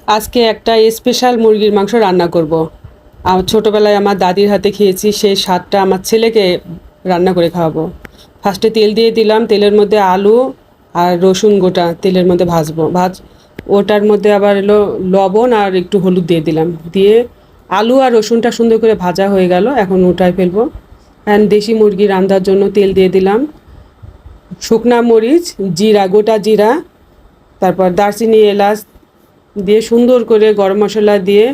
আজকে একটা স্পেশাল মুরগির মাংস রান্না করব। ছোটোবেলায় আমার দাদির হাতে খেয়েছি, সেই স্বাদটা আমার ছেলেকে রান্না করে খাওয়াবো। ফার্স্টে তেল দিয়ে দিলাম, তেলের মধ্যে আলু আর রসুন গোটা তেলের মধ্যে ভাজবো। ওটার মধ্যে আবার এলো লবণ আর একটু হলুদ দিয়ে দিলাম, দিয়ে আলু আর রসুনটা সুন্দর করে ভাজা হয়ে গেল। এখন উঠায় ফেলবো। অ্যান্ড দেশি মুরগি রান্নার জন্য তেল দিয়ে দিলাম, শুকনা মরিচ, জিরা, গোটা জিরা, তারপর দারচিনি, এলাচ দিয়ে সুন্দর করে গরম মশলা দিয়ে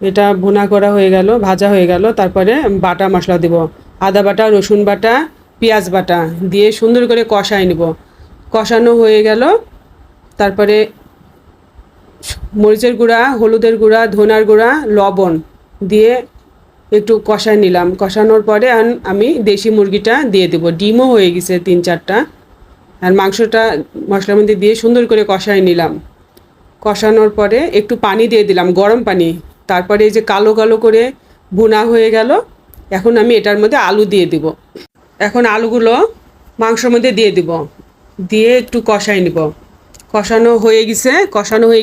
এটা ভুনা করা হয়ে গেল, ভাজা হয়ে গেল। তারপরে বাটা মশলা দেব, আদা বাটা, রসুন বাটা, পেঁয়াজ বাটা দিয়ে সুন্দর করে কষাই নেব। কষানো হয়ে গেল, তারপরে মরিচের গুঁড়া, হলুদের গুঁড়া, ধনার গুঁড়া, লবণ দিয়ে একটু কষাই নিলাম। কষানোর পরে আমি দেশি মুরগিটা দিয়ে দেবো। ডিমও হয়ে গেছে 3-4টা। আর মাংসটা মশলার মধ্যে দিয়ে সুন্দর করে কষাই নিলাম। কষানোর পরে একটু পানি দিয়ে দিলাম, গরম পানি। তারপরে এই যে কালো কালো করে ভুনা হয়ে গেল। এখন আমি এটার মধ্যে আলু দিয়ে দিব। এখন আলুগুলো মাংসের মধ্যে দিয়ে দিব, দিয়ে একটু কষাই নিব। কষানো হয়ে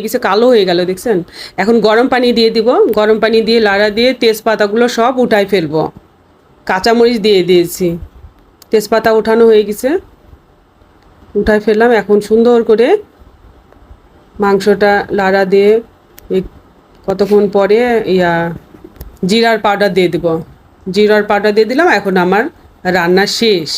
গেছে, কালো হয়ে গেল দেখছেন। এখন গরম পানি দিয়ে দিব, গরম পানি দিয়ে লাড়া দিয়ে তেজপাতাগুলো সব উঠাই ফেলবো। কাঁচামরিচ দিয়ে দিয়েছি, তেজপাতা উঠানো হয়ে গেছে, উঠাই ফেললাম। এখন সুন্দর করে মাংসটা লাড়া দিয়ে কতক্ষণ পরে জিরার পাউডার দিয়ে দেবো। জিরার পাউডার দিয়ে দিলাম। এখন আমার রান্না শেষ।